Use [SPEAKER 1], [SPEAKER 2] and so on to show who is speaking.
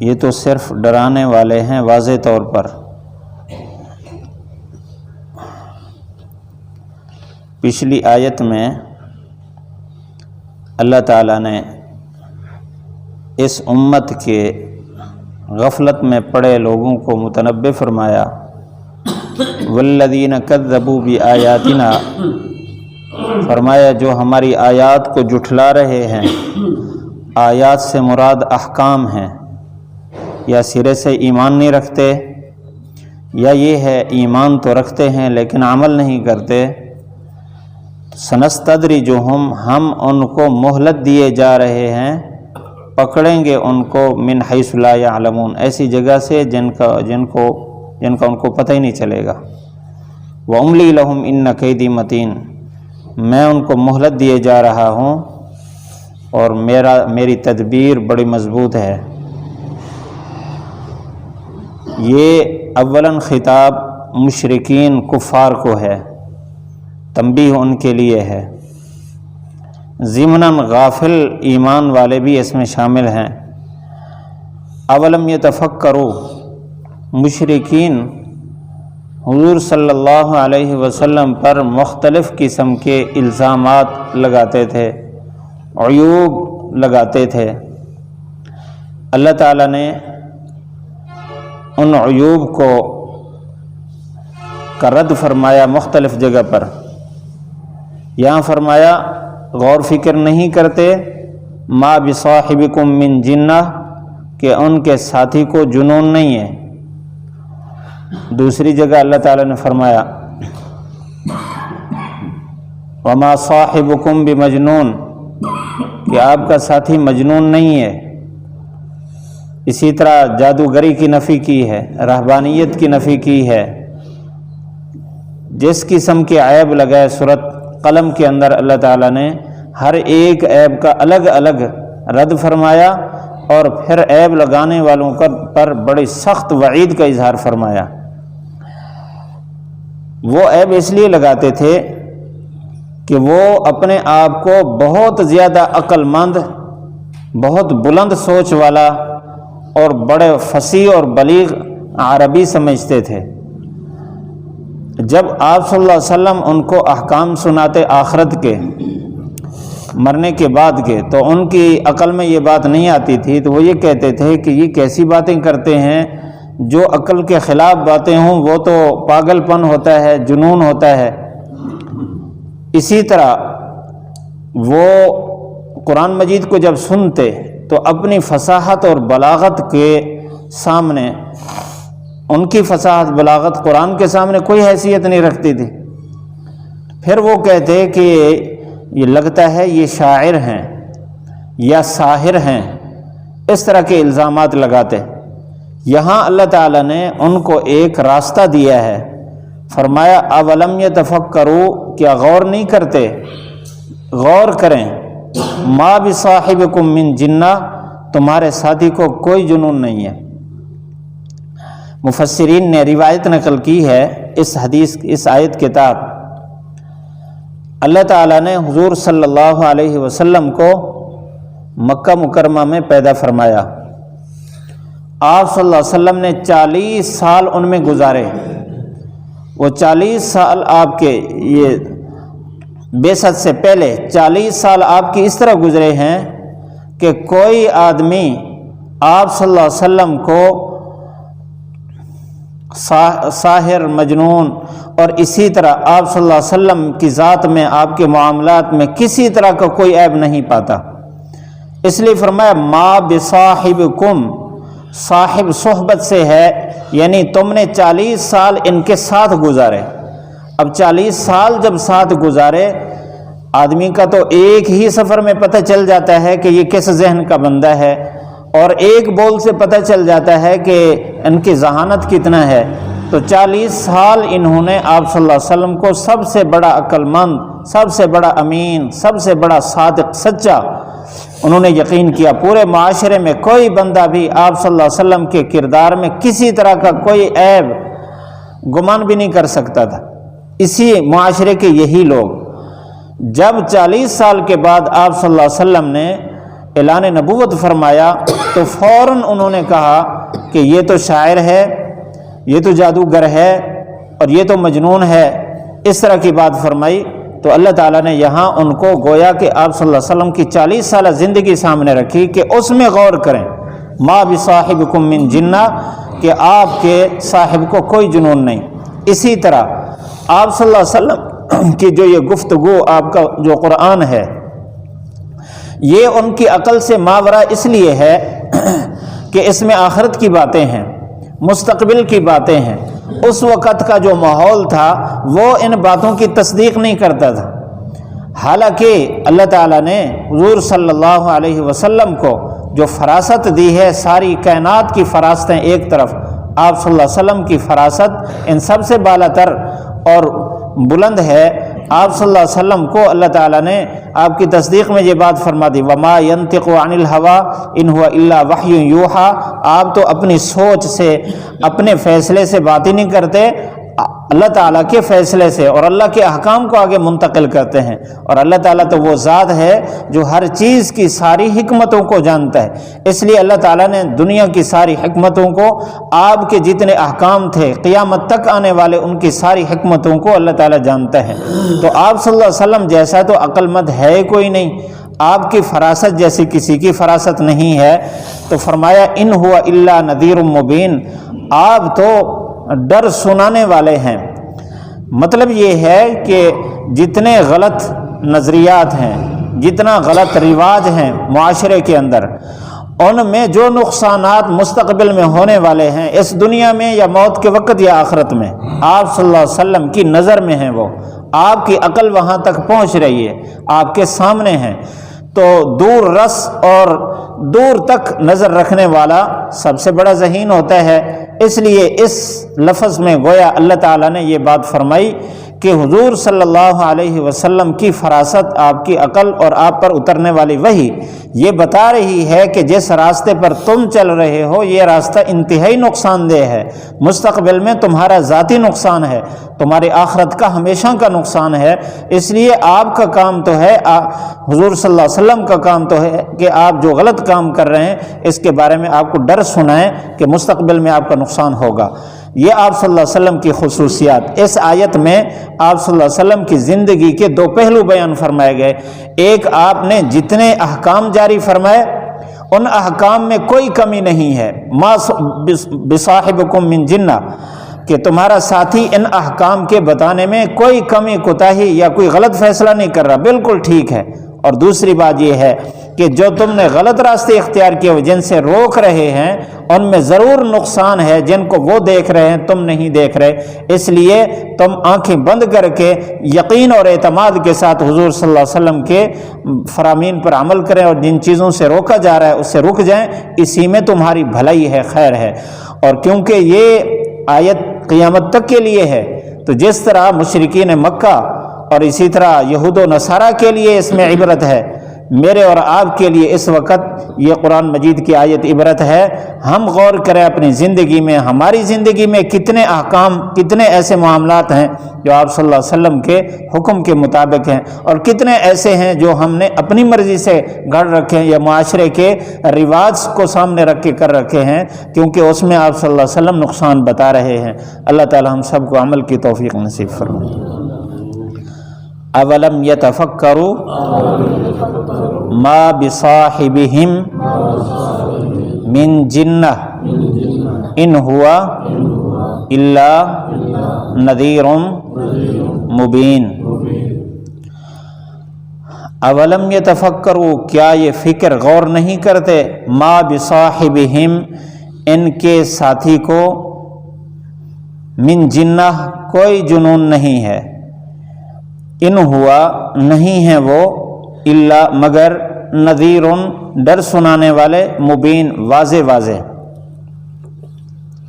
[SPEAKER 1] یہ تو صرف ڈرانے والے ہیں واضح طور پر۔ پچھلی آیت میں اللہ تعالیٰ نے اس امت کے غفلت میں پڑے لوگوں کو متنبہ فرمایا، والذین کذبوا بآیاتنا، فرمایا جو ہماری آیات کو جھٹلا رہے ہیں۔ آیات سے مراد احکام ہیں، یا سرے سے ایمان نہیں رکھتے، یا یہ ہے ایمان تو رکھتے ہیں لیکن عمل نہیں کرتے۔ سنستدرجہم، ہم ان کو مہلت دیے جا رہے ہیں، پکڑیں گے ان کو، من حیث لا یعلمون، ایسی جگہ سے جن کا ان کو پتہ ہی نہیں چلے گا۔ واملی لہم ان کیدی متین، میں ان کو مہلت دیے جا رہا ہوں اور میری تدبیر بڑی مضبوط ہے۔ یہ اولاً خطاب مشرکین کفار کو ہے، تنبیہ ان کے لیے ہے۔ ضمناً غافل ایمان والے بھی اس میں شامل ہیں۔ اولم یتفکروا، مشرکین حضور صلی اللہ علیہ وسلم پر مختلف قسم کے الزامات لگاتے تھے، عیوب لگاتے تھے۔ اللہ تعالیٰ نے ان عیوب کا رد فرمایا مختلف جگہ پر۔ یہاں فرمایا غور فکر نہیں کرتے، ما بصاحبکم من جنہ، کہ ان کے ساتھی کو جنون نہیں ہے۔ دوسری جگہ اللہ تعالیٰ نے فرمایا وما صاحبکم بمجنون، کہ آپ کا ساتھی مجنون نہیں ہے۔ اسی طرح جادوگری کی نفی کی ہے، رہبانیت کی نفی کی ہے۔ جس قسم کے عیب لگائے سورۃ قلم کے اندر اللہ تعالیٰ نے ہر ایک عیب کا الگ الگ رد فرمایا، اور پھر عیب لگانے والوں پر بڑی سخت وعید کا اظہار فرمایا۔ وہ عیب اس لیے لگاتے تھے کہ وہ اپنے آپ کو بہت زیادہ عقل مند، بہت بلند سوچ والا اور بڑے فصیح اور بلیغ عربی سمجھتے تھے۔ جب آپ صلی اللہ علیہ وسلم ان کو احکام سناتے آخرت کے، مرنے کے بعد کے، تو ان کی عقل میں یہ بات نہیں آتی تھی، تو وہ یہ کہتے تھے کہ یہ کیسی باتیں کرتے ہیں، جو عقل کے خلاف باتیں ہوں وہ تو پاگل پن ہوتا ہے، جنون ہوتا ہے۔ اسی طرح وہ قرآن مجید کو جب سنتے تو اپنی فصاحت اور بلاغت کے سامنے، ان کی فصاحت بلاغت قرآن کے سامنے کوئی حیثیت نہیں رکھتی تھی۔ پھر وہ کہتے کہ یہ لگتا ہے یہ شاعر ہیں یا ساحر ہیں، اس طرح کے الزامات لگاتے۔ یہاں اللہ تعالیٰ نے ان کو ایک راستہ دیا ہے، فرمایا اولم یتفکروا، کیا غور نہیں کرتے؟ غور کریں، ما بصاحبکم من جنہ، تمہارے ساتھی کو کوئی جنون نہیں ہے۔ مفسرین نے روایت نقل کی ہے اس آیت کے تحت اللہ تعالیٰ نے حضور صلی اللہ علیہ وسلم کو مکہ مکرمہ میں پیدا فرمایا۔ آپ صلی اللہ علیہ وسلم نے 40 سال ان میں گزارے۔ وہ 40 سال آپ کے، یہ بعثت سے پہلے 40 سال آپ کی اس طرح گزرے ہیں کہ کوئی آدمی آپ صلی اللہ علیہ وسلم کو ساحر، مجنون، اور اسی طرح آپ صلی اللہ علیہ وسلم کی ذات میں، آپ کے معاملات میں کسی طرح کا کوئی عیب نہیں پاتا۔ اس لیے فرمایا ما بصاحبکم، صاحب صحبت سے ہے، یعنی تم نے 40 سال ان کے ساتھ گزارے۔ اب 40 سال جب ساتھ گزارے، آدمی کا تو ایک ہی سفر میں پتہ چل جاتا ہے کہ یہ کس ذہن کا بندہ ہے، اور ایک بول سے پتہ چل جاتا ہے کہ ان کی ذہانت کتنا ہے۔ تو 40 سال انہوں نے آپ صلی اللہ علیہ وسلم کو سب سے بڑا عقل مند، سب سے بڑا امین، سب سے بڑا صادق، سچا انہوں نے یقین کیا۔ پورے معاشرے میں کوئی بندہ بھی آپ صلی اللہ علیہ وسلم کے کردار میں کسی طرح کا کوئی عیب گمان بھی نہیں کر سکتا تھا۔ اسی معاشرے کے یہی لوگ جب 40 سال کے بعد آپ صلی اللہ علیہ وسلم نے اعلان نبوت فرمایا تو فوراً انہوں نے کہا کہ یہ تو شاعر ہے، یہ تو جادوگر ہے اور یہ تو مجنون ہے، اس طرح کی بات فرمائی۔ تو اللہ تعالیٰ نے یہاں ان کو گویا کہ آپ صلی اللہ علیہ وسلم کی 40 سالہ زندگی سامنے رکھی کہ اس میں غور کریں، ما بصاحبکم من جنہ، کہ آپ کے صاحب کو کوئی جنون نہیں۔ اسی طرح آپ صلی اللہ علیہ وسلم کی جو یہ گفتگو، آپ کا جو قرآن ہے، یہ ان کی عقل سے ماورا اس لیے ہے کہ اس میں آخرت کی باتیں ہیں، مستقبل کی باتیں ہیں۔ اس وقت کا جو ماحول تھا وہ ان باتوں کی تصدیق نہیں کرتا تھا، حالانکہ اللہ تعالیٰ نے حضور صلی اللہ علیہ وسلم کو جو فراست دی ہے، ساری کائنات کی فراستیں ایک طرف، آپ صلی اللہ علیہ وسلم کی فراست ان سب سے بالا تر اور بلند ہے۔ آپ صلی اللہ علیہ وسلم کو اللہ تعالیٰ نے آپ کی تصدیق میں یہ بات فرما دی، وما ينطق عن الهوى ان هو الا وحی یوحى، آپ تو اپنی سوچ سے، اپنے فیصلے سے بات ہی نہیں کرتے، اللہ تعالیٰ کے فیصلے سے اور اللہ کے احکام کو آگے منتقل کرتے ہیں۔ اور اللہ تعالیٰ تو وہ ذات ہے جو ہر چیز کی ساری حکمتوں کو جانتا ہے، اس لیے اللہ تعالیٰ نے دنیا کی ساری حکمتوں کو، آپ کے جتنے احکام تھے قیامت تک آنے والے، ان کی ساری حکمتوں کو اللہ تعالیٰ جانتا ہے۔ تو آپ صلی اللہ علیہ وسلم جیسا تو عقل مند ہے کوئی نہیں، آپ کی فراست جیسی کسی کی فراست نہیں ہے۔ تو فرمایا ان ہوا الا نذیر مبین، آپ تو ڈر سنانے والے ہیں۔ مطلب یہ ہے کہ جتنے غلط نظریات ہیں، جتنا غلط رواج ہیں معاشرے کے اندر، ان میں جو نقصانات مستقبل میں ہونے والے ہیں، اس دنیا میں یا موت کے وقت یا آخرت میں، آپ صلی اللہ علیہ وسلم کی نظر میں ہیں، وہ آپ کی عقل وہاں تک پہنچ رہی ہے، آپ کے سامنے ہیں۔ تو دور رس اور دور تک نظر رکھنے والا سب سے بڑا ذہین ہوتا ہے، اس لیے اس لفظ میں گویا اللہ تعالیٰ نے یہ بات فرمائی کہ حضور صلی اللہ علیہ وسلم کی فراست، آپ کی عقل اور آپ پر اترنے والی وحی یہ بتا رہی ہے کہ جس راستے پر تم چل رہے ہو یہ راستہ انتہائی نقصان دہ ہے، مستقبل میں تمہارا ذاتی نقصان ہے، تمہاری آخرت کا ہمیشہ کا نقصان ہے۔ اس لیے آپ کا کام تو ہے، حضور صلی اللہ علیہ وسلم کا کام تو ہے کہ آپ جو غلط کام کر رہے ہیں اس کے بارے میں آپ کو ڈر سنائیں کہ مستقبل میں آپ کا نقصان ہوگا۔ یہ آپ صلی اللہ علیہ وسلم کی خصوصیات۔ اس آیت میں آپ صلی اللہ علیہ وسلم کی زندگی کے دو پہلو بیان فرمائے گئے، ایک آپ نے جتنے احکام جاری فرمائے ان احکام میں کوئی کمی نہیں ہے، ما بصاحبکم من جنہ، کہ تمہارا ساتھی ان احکام کے بتانے میں کوئی کمی کوتاہی یا کوئی غلط فیصلہ نہیں کر رہا، بالکل ٹھیک ہے۔ اور دوسری بات یہ ہے کہ جو تم نے غلط راستے اختیار کیے ہوئے جن سے روک رہے ہیں ان میں ضرور نقصان ہے، جن کو وہ دیکھ رہے ہیں تم نہیں دیکھ رہے، اس لیے تم آنکھیں بند کر کے یقین اور اعتماد کے ساتھ حضور صلی اللہ علیہ وسلم کے فرامین پر عمل کریں، اور جن چیزوں سے روکا جا رہا ہے اس سے رک جائیں، اسی میں تمہاری بھلائی ہے، خیر ہے۔ اور کیونکہ یہ آیت قیامت تک کے لیے ہے، تو جس طرح مشرکین مکہ اور اسی طرح یہود و نصارہ کے لیے اس میں عبرت ہے، میرے اور آپ کے لیے اس وقت یہ قرآن مجید کی آیت عبرت ہے۔ ہم غور کریں اپنی زندگی میں، ہماری زندگی میں کتنے احکام، کتنے ایسے معاملات ہیں جو آپ صلی اللہ علیہ وسلم کے حکم کے مطابق ہیں، اور کتنے ایسے ہیں جو ہم نے اپنی مرضی سے گھڑ رکھے ہیں یا معاشرے کے رواج کو سامنے رکھ کے کر رکھے ہیں، کیونکہ اس میں آپ صلی اللہ علیہ وسلم نقصان بتا رہے ہیں۔ اللہ تعالی ہم سب کو عمل کی توفیق نصیب فرمائے۔ اولم یتفکروا ما بصاحبہم من جنہ ان ہوا الا نذیر مبین۔ اولم یتفکروا، کیا یہ فکر غور نہیں کرتے، ما بصاحبہم، ان کے ساتھی کو، من جنہ، کوئی جنون نہیں ہے، ان ہوا، نہیں ہے وہ، الا، مگر، نذیر، ڈر سنانے والے، مبین، واضح واضح۔